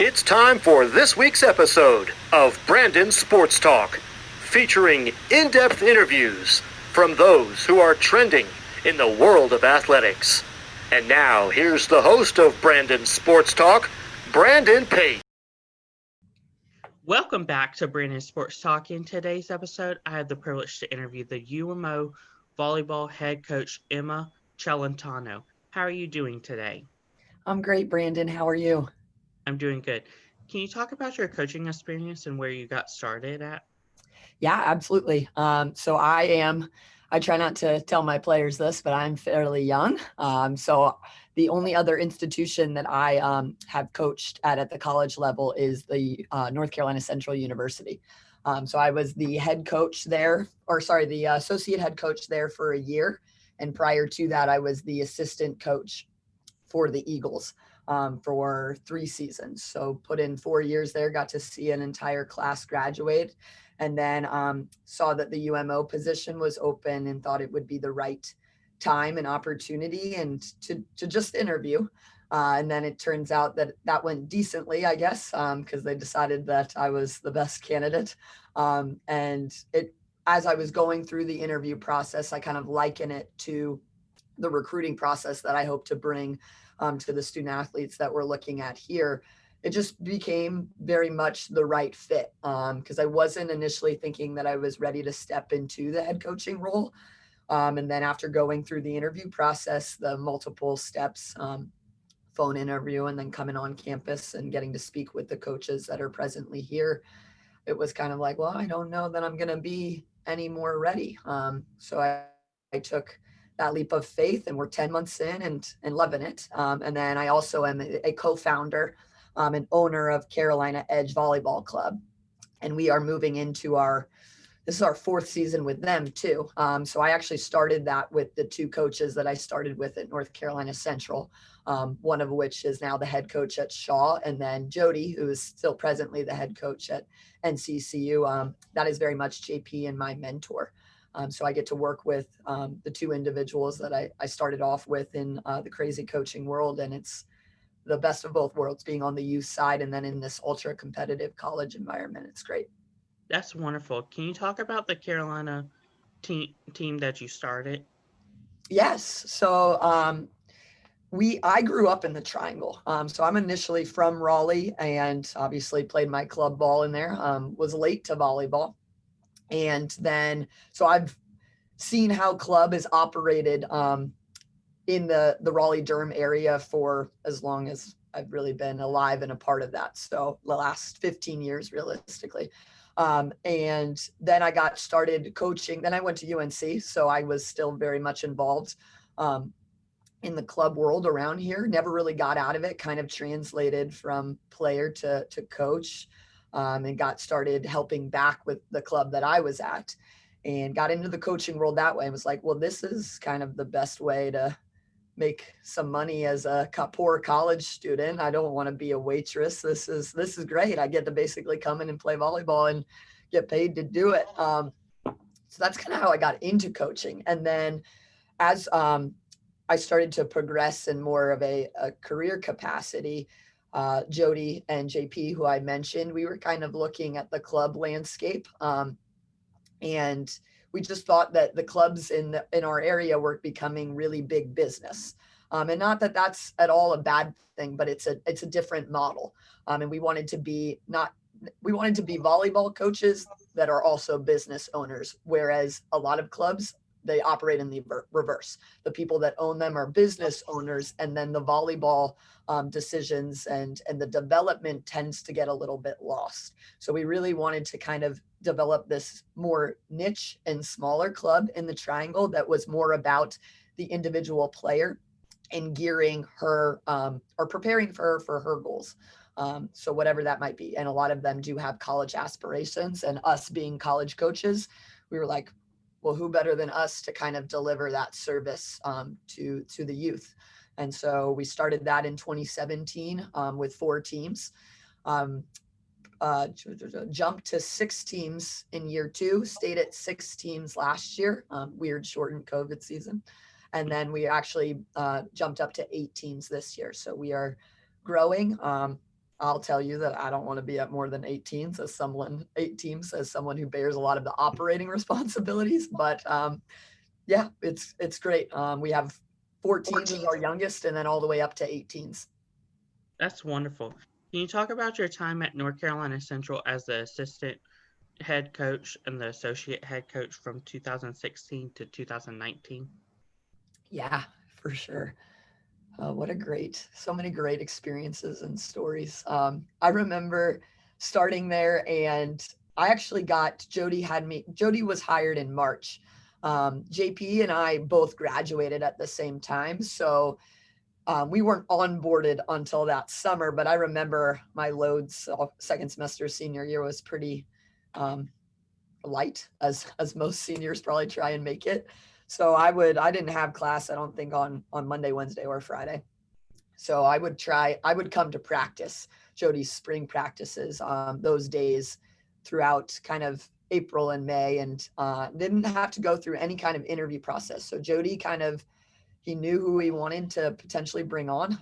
It's time for this week's episode of Brandon Sports Talk, featuring in-depth interviews from those who are trending in the world of athletics. And now, here's the host of Brandon Sports Talk, Brandon Pate. Welcome back to Brandon Sports Talk. In today's episode, I have the privilege to interview the UMO volleyball head coach, Emma Celentano. How are you doing today? I'm great, Brandon. How are you? I'm doing good. Can you talk about your coaching experience and where you got started at? Yeah, absolutely. I try not to tell my players this, but I'm fairly young. So the only other institution that I have coached at the college level is the North Carolina Central University. So I was the head coach there, the associate head coach there for a year. And prior to that, I was the assistant coach for the Eagles for 3 seasons. So put in 4 years there, got to see an entire class graduate, and then saw that the UMO position was open and thought it would be the right time and opportunity and to just interview. And then it turns out that went decently, I guess, because they decided that I was the best candidate. As I was going through the interview process, I kind of liken it to the recruiting process that I hope to bring to the student athletes that we're looking at here. It just became very much the right fit because I wasn't initially thinking that I was ready to step into the head coaching role. And then after going through the interview process, the multiple steps, phone interview, and then coming on campus and getting to speak with the coaches that are presently here, it was kind of like, well, I don't know that I'm going to be any more ready. So I took that leap of faith, and we're 10 months in and loving it. And then I also am a co-founder and owner of Carolina Edge Volleyball Club. And we are moving into this is our 4th season with them too. So I actually started that with the 2 coaches that I started with at North Carolina Central, one of which is now the head coach at Shaw, and then Jody, who is still presently the head coach at NCCU. That is very much JP and my mentor. So I get to work with the 2 individuals that I started off with in the crazy coaching world. And it's the best of both worlds, being on the youth side and then in this ultra competitive college environment. It's great. That's wonderful. Can you talk about the Carolina team that you started? Yes. So I grew up in the Triangle. So I'm initially from Raleigh and obviously played my club ball in there, was late to volleyball. And then, so I've seen how club is operated in the Raleigh-Durham area for as long as I've really been alive and a part of that. So the last 15 years, realistically. And then I got started coaching. Then I went to UNC, so I was still very much involved in the club world around here. Never really got out of it, kind of translated from player to coach. And got started helping back with the club that I was at and got into the coaching world that way. I was like, well, this is kind of the best way to make some money as a poor college student. I don't want to be a waitress. This is great. I get to basically come in and play volleyball and get paid to do it. So that's kind of how I got into coaching. And then as I started to progress in more of a career capacity, Jody and JP, who I mentioned, we were kind of looking at the club landscape. And we just thought that the clubs in our area were becoming really big business. And not that that's at all a bad thing, but it's a different model. And we wanted to be volleyball coaches that are also business owners, whereas a lot of clubs, they operate in the reverse. The people that own them are business owners, and then the volleyball decisions and the development tends to get a little bit lost. So we really wanted to kind of develop this more niche and smaller club in the Triangle that was more about the individual player and gearing her or preparing for her goals. So whatever that might be. And a lot of them do have college aspirations, and us being college coaches, we were like, well, who better than us to kind of deliver that service to the youth? And so we started that in 2017 with 4 teams, jumped to 6 teams in year 2, stayed at 6 teams last year, weird shortened COVID season. And then we actually jumped up to 8 teams this year. So we are growing. I'll tell you that I don't want to be at more than 8 teams as someone who bears a lot of the operating responsibilities. But yeah, it's great. We have 14 as our youngest, and then all the way up to 18s. That's wonderful. Can you talk about your time at North Carolina Central as the assistant head coach and the associate head coach from 2016 to 2019? Yeah, for sure. So many great experiences and stories. I remember starting there, and I actually Jody was hired in March. JP and I both graduated at the same time. So we weren't onboarded until that summer, but I remember my loads second semester senior year was pretty light, as most seniors probably try and make it. So I didn't have class, I don't think, on Monday, Wednesday, or Friday. So I would come to practice, Jody's spring practices, those days throughout kind of April and May, and didn't have to go through any kind of interview process. So Jody he knew who he wanted to potentially bring on.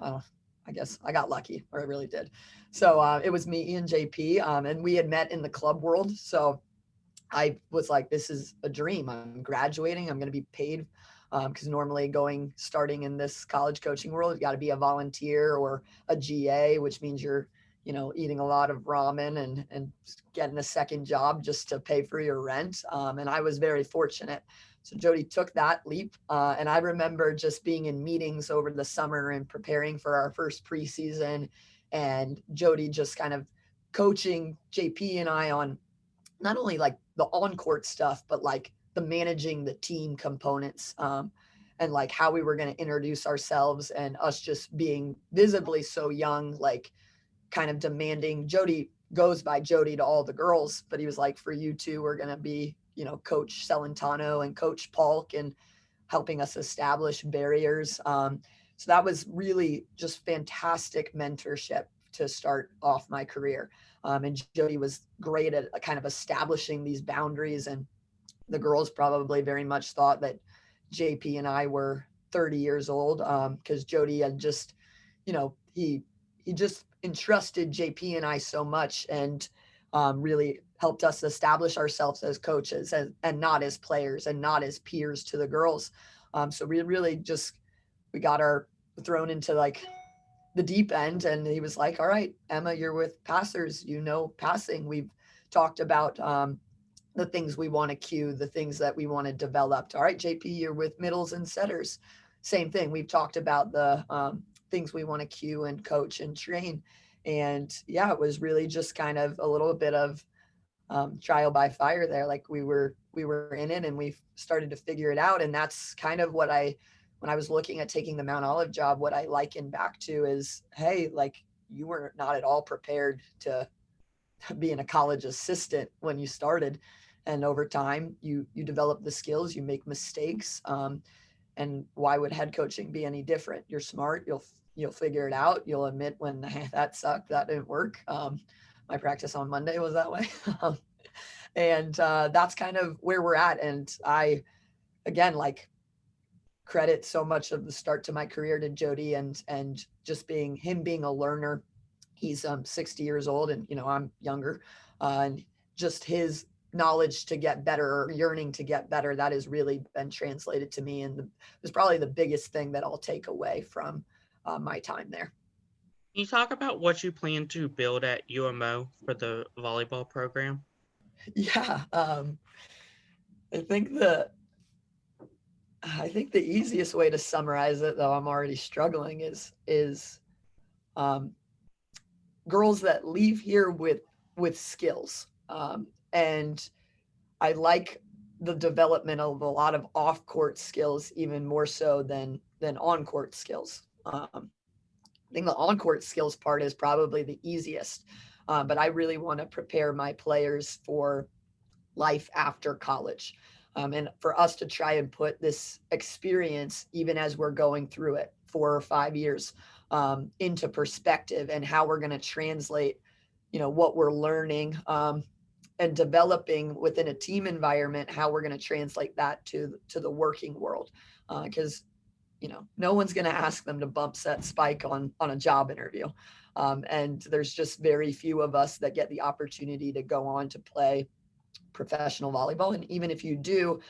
I guess I got lucky, or I really did. So it was me and JP, and we had met in the club world. So I was like, this is a dream. I'm graduating. I'm going to be paid, because normally starting in this college coaching world, you've got to be a volunteer or a GA, which means you're, eating a lot of ramen and getting a second job just to pay for your rent. And I was very fortunate. So Jody took that leap. And I remember just being in meetings over the summer and preparing for our first preseason, and Jody just kind of coaching JP and I on not only like the on-court stuff, but like the managing the team components, and like how we were going to introduce ourselves, and us just being visibly so young, like kind of demanding. Jody goes by Jody to all the girls, but he was like, for you two, we're going to be, Coach Celentano and Coach Polk, and helping us establish barriers. So that was really just fantastic mentorship to start off my career. And Jody was great at kind of establishing these boundaries. And the girls probably very much thought that JP and I were 30 years old, because Jody had just, he just entrusted JP and I so much, and really helped us establish ourselves as coaches, and not as players, and not as peers to the girls. So we really we got thrown into like the deep end, and he was like, all right, Emma, you're with passers, passing. We've talked about the things we want to cue, the things that we want to develop. All right, JP, you're with middles and setters. Same thing. We've talked about the things we want to cue and coach and train. And yeah, it was really just kind of a little bit of trial by fire there. Like we were in it, and we started to figure it out. And that's kind of when I was looking at taking the Mount Olive job, what I liken back to is, hey, like you were not at all prepared to being a college assistant when you started. And over time, you develop the skills, you make mistakes. And why would head coaching be any different? You're smart. You'll figure it out. You'll admit when that sucked, that didn't work. My practice on Monday was that way. And that's kind of where we're at. And I, again, like, credit so much of the start to my career to Jody, and just being a learner. He's 60 years old, and I'm younger, and just his knowledge to get better, or yearning to get better, that has really been translated to me, and it's probably the biggest thing that I'll take away from my time there. Can you talk about what you plan to build at UMO for the volleyball program? Yeah, I think the easiest way to summarize it, though I'm already struggling, is girls that leave here with skills. And I like the development of a lot of off-court skills, even more so than on-court skills. I think the on-court skills part is probably the easiest, but I really want to prepare my players for life after college. And for us to try and put this experience, even as we're going through it 4 or 5 years, into perspective, and how we're going to translate, what we're learning, and developing within a team environment, how we're going to translate that to the working world. Because no one's going to ask them to bump set spike on a job interview. And there's just very few of us that get the opportunity to go on to play professional volleyball. And even if you do,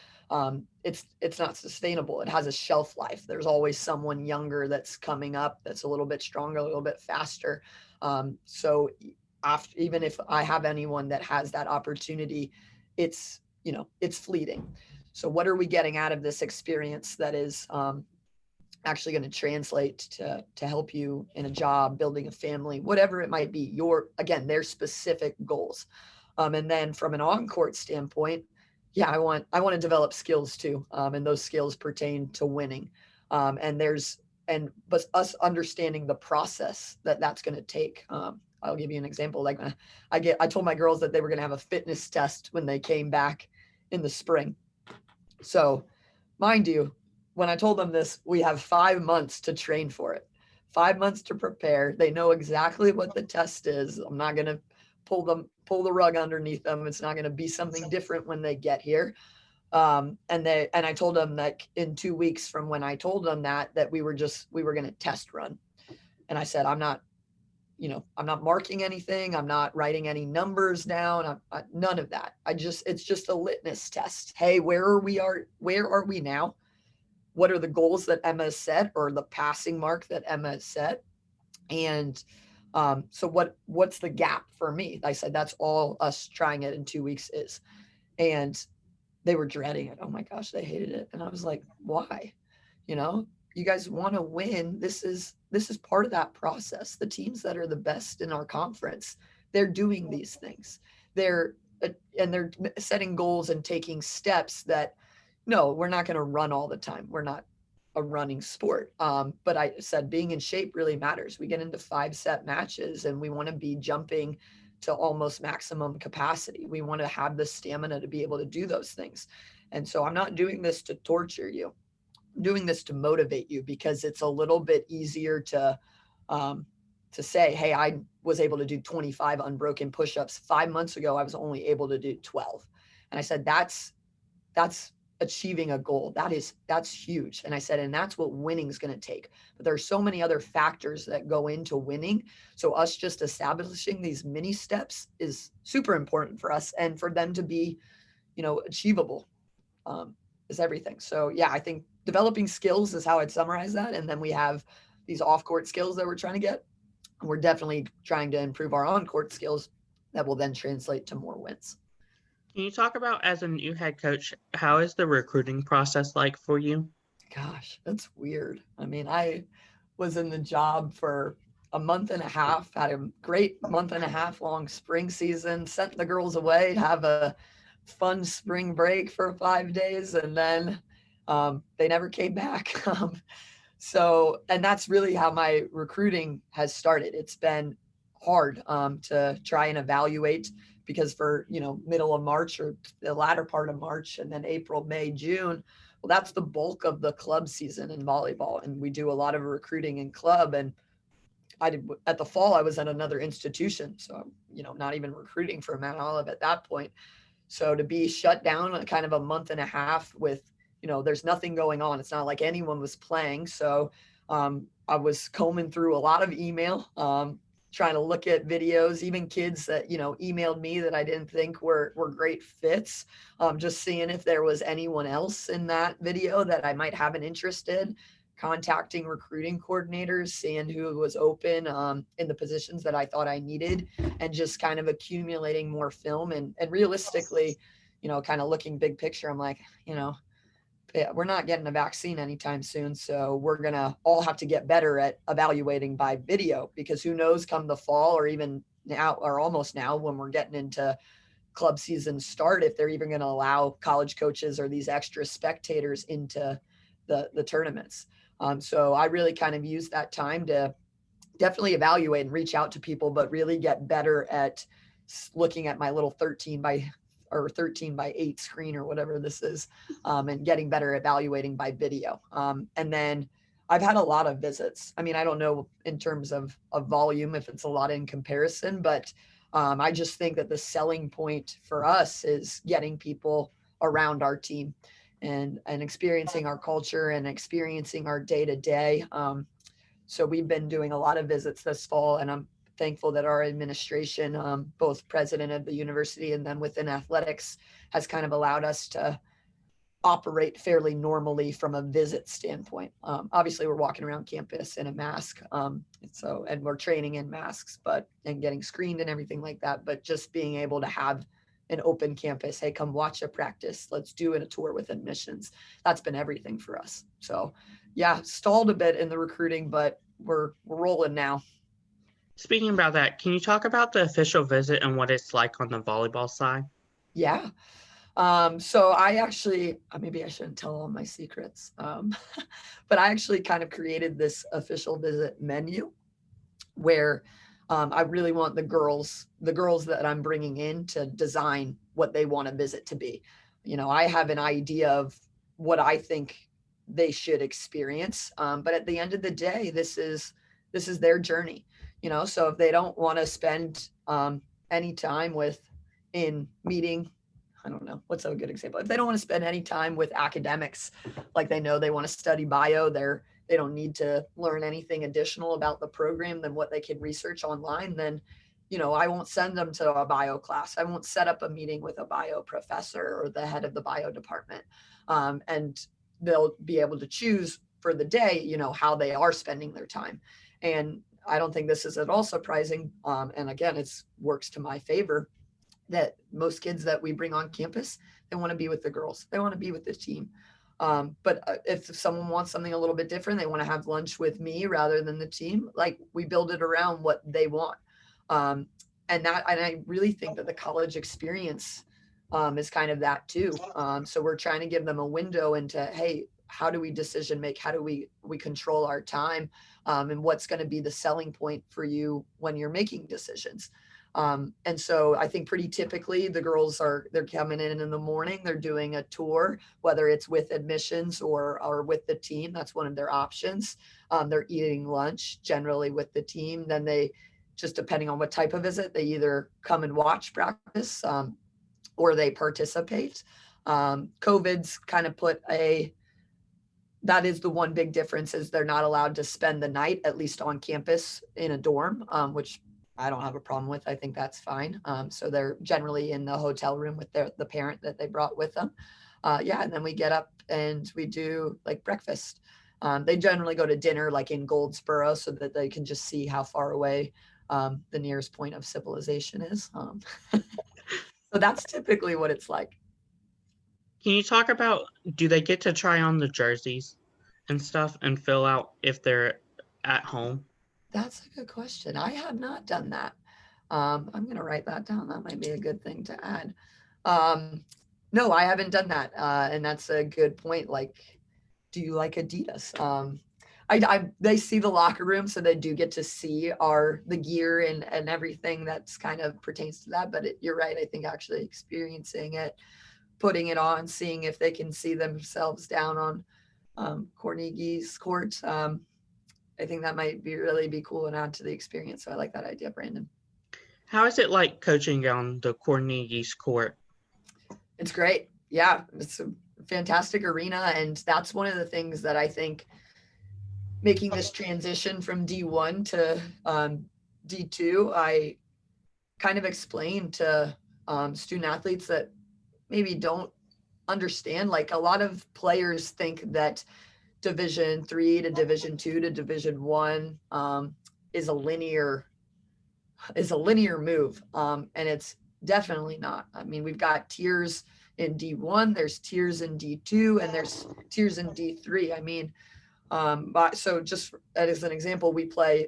it's not sustainable. It has a shelf life. There's always someone younger that's coming up that's a little bit stronger, a little bit faster. So after, even if I have anyone that has that opportunity, it's, you know, it's fleeting. So what are we getting out of this experience that is actually going to translate to help you in a job, building a family, whatever it might be, again, their specific goals. And then from an on-court standpoint, yeah, I want to develop skills too. And those skills pertain to winning. But us understanding the process that's going to take. I'll give you an example. Like I told my girls that they were going to have a fitness test when they came back in the spring. So mind you, when I told them this, we have 5 months to train for it, 5 months to prepare. They know exactly what the test is. I'm not going to pull the rug underneath them. It's not going to be something different when they get here. And I told them that in 2 weeks from when I told them that we were going to test run. And I said, I'm not marking anything. I'm not writing any numbers down. None of that. It's just a litmus test. Hey, where are we now? What are the goals that Emma has set, or the passing mark that Emma has set? And so what's the gap for me? I said, that's all us trying it in 2 weeks is. And they were dreading it. Oh my gosh, they hated it. And I was like, why? You know, you guys want to win. This is part of that process. The teams that are the best in our conference, they're doing these things. They're setting goals and taking steps that, no, we're not going to run all the time. We're not a running sport. But I said, being in shape really matters. We get into 5-set matches and we want to be jumping to almost maximum capacity. We want to have the stamina to be able to do those things. And so I'm not doing this to torture you. I'm doing this to motivate you, because it's a little bit easier to say, hey, I was able to do 25 unbroken push-ups. 5 months ago, I was only able to do 12. And I said, that's achieving a goal. That's huge. And I said, and that's what winning is going to take. But there are so many other factors that go into winning. So us just establishing these mini steps is super important for us, and for them to be, you know, achievable is everything. So yeah, I think developing skills is how I'd summarize that. And then we have these off-court skills that we're trying to get. We're definitely trying to improve our on-court skills that will then translate to more wins. Can you talk about, as a new head coach, how is the recruiting process like for you? Gosh, that's weird. I mean, I was in the job for a month and a half, had a great month and a half long spring season, sent the girls away to have a fun spring break for 5 days, and then they never came back. And that's really how my recruiting has started. It's been hard to try and evaluate, because for, you know, middle of March or the latter part of March, and then April, May, June, well, that's the bulk of the club season in volleyball. And we do a lot of recruiting in club. And at the fall, I was at another institution. So, you know, not even recruiting for Mount Olive at that point. So to be shut down kind of a month and a half with, you know, there's nothing going on. It's not like anyone was playing. So I was combing through a lot of email, trying to look at videos, even kids that, you know, emailed me that I didn't think were great fits, just seeing if there was anyone else in that video that I might have an interest in, contacting recruiting coordinators, seeing who was open in the positions that I thought I needed, and just kind of accumulating more film. And realistically, you know, kind of looking big picture, I'm like, you know, yeah, we're not getting a vaccine anytime soon. So we're going to all have to get better at evaluating by video, because who knows, come the fall, or even now, or almost now, when we're getting into club season start, if they're even going to allow college coaches or these extra spectators into the tournaments. So I really kind of use that time to definitely evaluate and reach out to people, but really get better at looking at my little 13 by 8 screen or whatever this is, and getting better at evaluating by video. And then I've had a lot of visits. I mean, I don't know in terms of volume if it's a lot in comparison, but I just think that the selling point for us is getting people around our team and experiencing our culture and experiencing our day-to-day. So we've been doing a lot of visits this fall, and I'm thankful that our administration, both president of the university and then within athletics, has kind of allowed us to operate fairly normally from a visit standpoint. Obviously, we're walking around campus in a mask, and we're training in masks, and getting screened and everything like that. But just being able to have an open campus, hey, come watch a practice, let's do a tour with admissions. That's been everything for us. So, yeah, stalled a bit in the recruiting, but we're rolling now. Speaking about that, can you talk about the official visit and what it's like on the volleyball side? Yeah. So I actually, maybe I shouldn't tell all my secrets, but I actually kind of created this official visit menu where I really want the girls that I'm bringing in to design what they want a visit to be. I have an idea of what I think they should experience. But at the end of the day, this is their journey, so if they don't want to spend any time in meeting, I don't know, what's a good example? If they don't want to spend any time with academics, like they know they want to study bio, they don't need to learn anything additional about the program than what they can research online, then, I won't send them to a bio class. I won't set up a meeting with a bio professor or the head of the bio department. And they'll be able to choose for the day, how they are spending their time. And I don't think this is at all surprising. And again, it works to my favor that most kids that we bring on campus, they want to be with the girls. They want to be with the team. But if someone wants something a little bit different, they want to have lunch with me rather than the team, like we build it around what they want. And I really think that the college experience is kind of that too. So we're trying to give them a window into, hey, how do we decision make? How do we control our time? And what's going to be the selling point for you when you're making decisions? And so I think pretty typically the girls they're coming in the morning, they're doing a tour, whether it's with admissions or with the team. That's one of their options. They're eating lunch generally with the team. Then they, just depending on what type of visit, they either come and watch practice or they participate. COVID's kind of that is the one big difference, is they're not allowed to spend the night, at least on campus, in a dorm, which I don't have a problem with. I think that's fine. So they're generally in the hotel room with the parent that they brought with them. And then we get up and we do like breakfast. They generally go to dinner like in Goldsboro so that they can just see how far away the nearest point of civilization is. So that's typically what it's like. Can you talk about, do they get to try on the jerseys and stuff and fill out if they're at home? That's a good question. I have not done that. I'm going to write that down. That might be a good thing to add. No, I haven't done that. And that's a good point. Like, do you like Adidas? They see the locker room, so they do get to see the gear and everything that's kind of pertains to that. But you're right. I think actually experiencing it, putting it on, seeing if they can see themselves down on Carnegie's court. I think that might really be cool and add to the experience. So I like that idea, Brandon. How is it like coaching on the Carnegie's court? It's great. Yeah, it's a fantastic arena. And that's one of the things that I think making this transition from D1 to D2, I kind of explained to student athletes that maybe don't understand. Like, a lot of players think that Division 3 to Division 2 to Division 1 is a linear move, and it's definitely not. I mean, we've got tiers in D1, there's tiers in D2, and there's tiers in D3. I mean, so just as an example, we play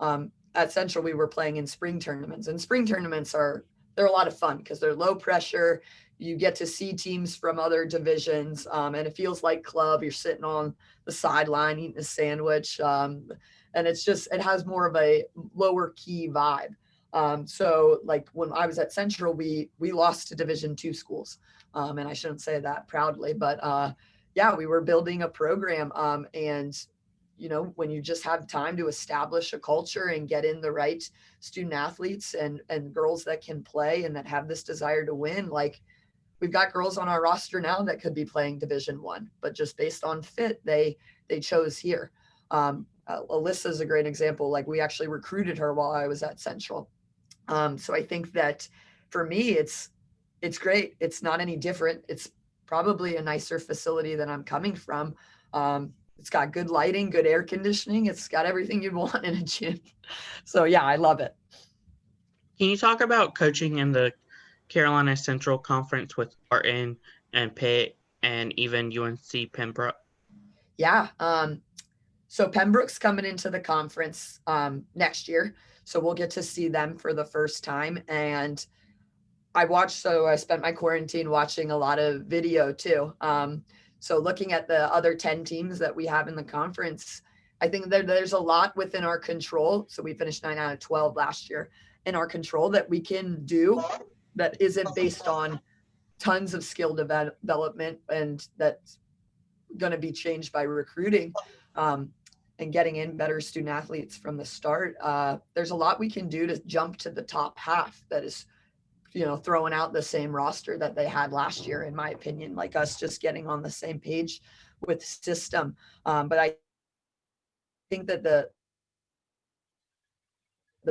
at Central. We were playing in spring tournaments, and spring tournaments they're a lot of fun because they're low pressure. You get to see teams from other divisions, and it feels like club. You're sitting on the sideline eating a sandwich, and it has more of a lower key vibe. So like when I was at Central, we lost to Division II schools, and I shouldn't say that proudly, but we were building a program, and when you just have time to establish a culture and get in the right student athletes and girls that can play and that have this desire to win, like, we've got girls on our roster now that could be playing Division I, but just based on fit, they chose here. Alyssa's a great example. Like we actually recruited her while I was at Central. So I think that for me, it's great. It's not any different. It's probably a nicer facility than I'm coming from. It's got good lighting, good air conditioning. It's got everything you'd want in a gym. So yeah, I love it. Can you talk about coaching in the Carolina Central Conference with Barton and Pitt and even UNC Pembroke? Yeah. So Pembroke's coming into the conference next year. So we'll get to see them for the first time. And I spent my quarantine watching a lot of video too. So looking at the other 10 teams that we have in the conference, I think there's a lot within our control. So we finished 9 out of 12 last year in our control that we can do that isn't based on tons of skill development, and that's going to be changed by recruiting and getting in better student athletes from the start. There's a lot we can do to jump to the top half that is, throwing out the same roster that they had last year, in my opinion, like us just getting on the same page with system. But I think that the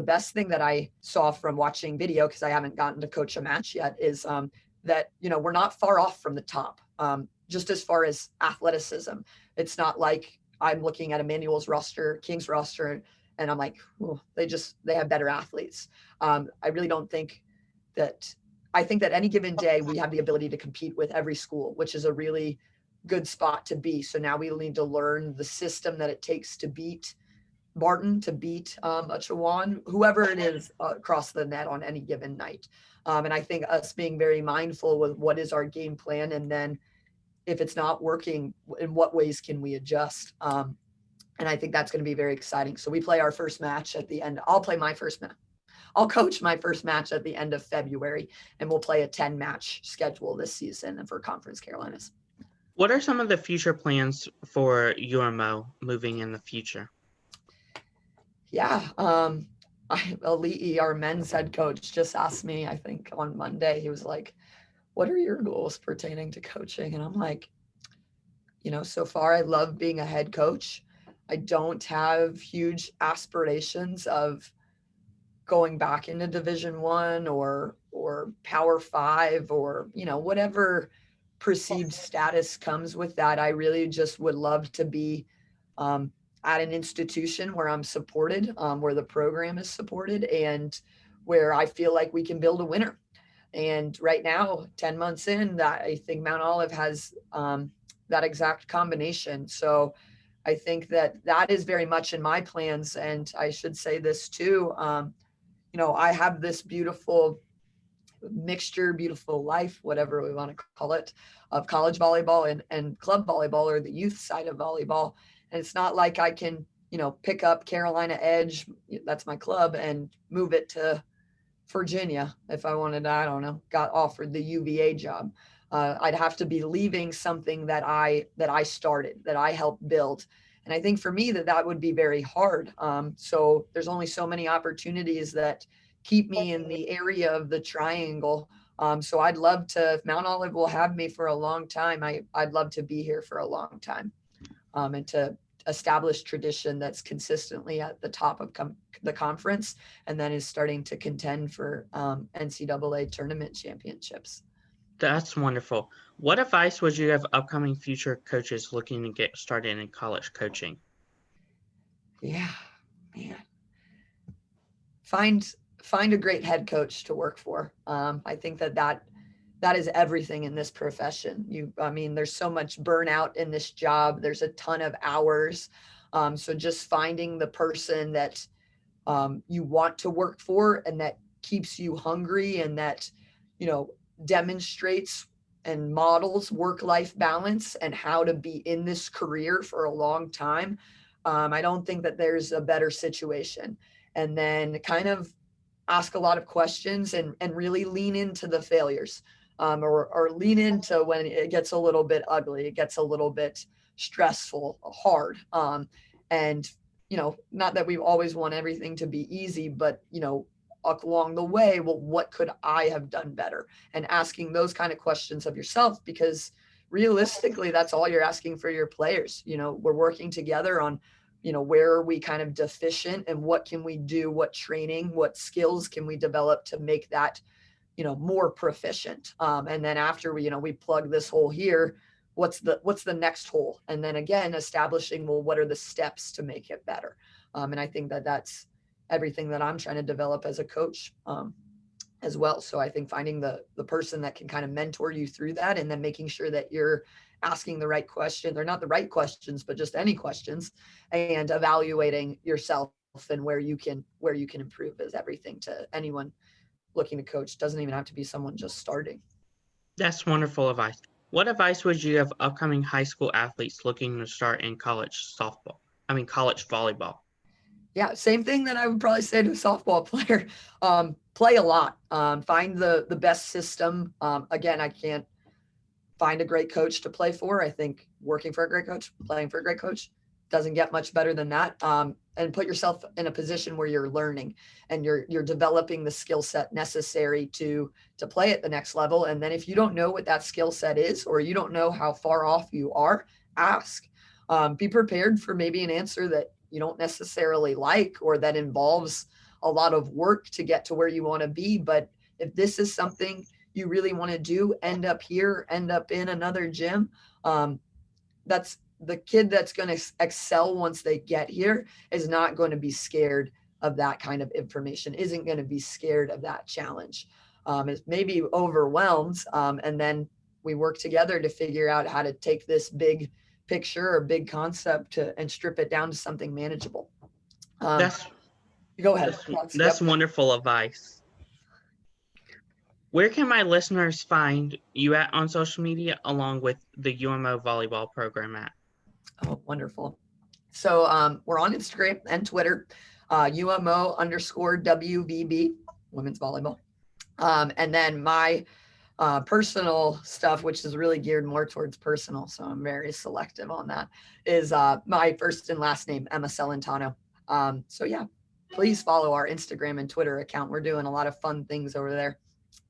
best thing that I saw from watching video, because I haven't gotten to coach a match yet, is that, we're not far off from the top. Just as far as athleticism, it's not like I'm looking at Emmanuel's roster, King's roster, and I'm like, oh, they have better athletes. I really don't think that. I think that any given day we have the ability to compete with every school, which is a really good spot to be. So now we need to learn the system that it takes to beat Barton, to beat a Chawan, whoever it is across the net on any given night. And I think us being very mindful with what is our game plan, and then if it's not working, in what ways can we adjust? And I think that's going to be very exciting. So we play our first match at the end. I'll coach my first match at the end of February, and we'll play a 10-match schedule this season for Conference Carolinas. What are some of the future plans for UMO moving in the future? Yeah. Ali, our men's head coach, just asked me, I think on Monday, he was like, what are your goals pertaining to coaching? And I'm like, so far I love being a head coach. I don't have huge aspirations of going back into Division I or Power 5 or, whatever perceived status comes with that. I really just would love to be at an institution where I'm supported, where the program is supported, and where I feel like we can build a winner. And right now, 10 months in, that I think Mount Olive has that exact combination. So I think that is very much in my plans. And I should say this too, I have this beautiful mixture, beautiful life, whatever we want to call it, of college volleyball and club volleyball, or the youth side of volleyball. And it's not like I can, pick up Carolina Edge, that's my club, and move it to Virginia if I wanted to, I don't know, got offered the UVA job. I'd have to be leaving something that I started, that I helped build. And I think for me that would be very hard. So there's only so many opportunities that keep me in the area of the triangle. So I'd love to, if Mount Olive will have me for a long time, I'd love to be here for a long time, and to establish tradition that's consistently at the top of the conference, and then is starting to contend for NCAA tournament championships. That's wonderful. What advice would you have upcoming future coaches looking to get started in college coaching? Yeah, man. Find a great head coach to work for. I think that is everything in this profession. There's so much burnout in this job. There's a ton of hours. So just finding the person that you want to work for, and that keeps you hungry, and that, demonstrates and models work-life balance and how to be in this career for a long time. I don't think that there's a better situation. And then kind of ask a lot of questions and really lean into the failures, or lean into when it gets a little bit ugly, it gets a little bit stressful, hard. And, not that we always want everything to be easy, but, along the way, well, what could I have done better? And asking those kind of questions of yourself, because realistically, that's all you're asking for your players. We're working together on, where are we kind of deficient and what can we do, what training, what skills can we develop to make that, more proficient. And then after we plug this hole here, what's the next hole? And then again, establishing, well, what are the steps to make it better? And I think that's everything that I'm trying to develop as a coach as well. So I think finding the person that can kind of mentor you through that, and then making sure that you're asking the right question. They're not the right questions, but just any questions, and evaluating yourself and where you can improve is everything to anyone looking to coach. Doesn't even have to be someone just starting. That's wonderful advice. What advice would you give upcoming high school athletes looking to start in college volleyball? Yeah, same thing that I would probably say to a softball player. Play a lot. Find the best system. Again, I can't find a great coach to play for. I think working for a great coach, playing for a great coach doesn't get much better than that. And put yourself in a position where you're learning and you're developing the skill set necessary to play at the next level. And then if you don't know what that skill set is, or you don't know how far off you are, ask. Be prepared for maybe an answer that you don't necessarily like, or that involves a lot of work to get to where you want to be. But if this is something you really want to do, end up in another gym, that's the kid that's going to excel once they get here is not going to be scared of that kind of information, isn't going to be scared of that challenge. Is maybe overwhelmed. And then we work together to figure out how to take this big picture or big concept and strip it down to something manageable. Go ahead. That's wonderful advice. Where can my listeners find you at on social media, along with the UMO volleyball program at? Oh, wonderful. So we're on Instagram and Twitter, UMO_WVB, women's volleyball. And then my personal stuff, which is really geared more towards personal, so I'm very selective on that, is my first and last name, Emma Celentano. So yeah, please follow our Instagram and Twitter account. We're doing a lot of fun things over there.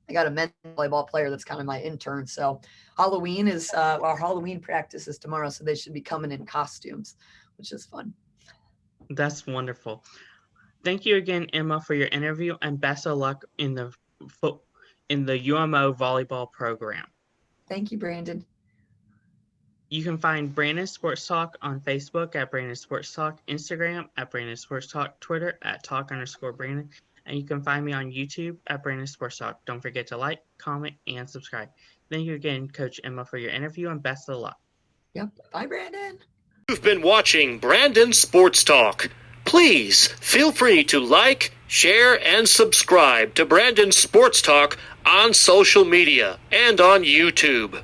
I got a men's volleyball player that's kind of my intern. So Halloween is our Halloween practice is tomorrow, so they should be coming in costumes, which is fun. That's wonderful. Thank you again, Emma, for your interview, and best of luck in the UMO volleyball program. Thank you, Brandon. You can find Brandon Sports Talk on Facebook at Brandon Sports Talk, Instagram at Brandon Sports Talk, Twitter at @talk_Brandon, and you can find me on YouTube at Brandon Sports Talk. Don't forget to like, comment, and subscribe. Thank you again, Coach Emma, for your interview, and best of luck. Yep. Bye, Brandon. You've been watching Brandon Sports Talk. Please feel free to like, share, and subscribe to Brandon Sports Talk on social media and on YouTube.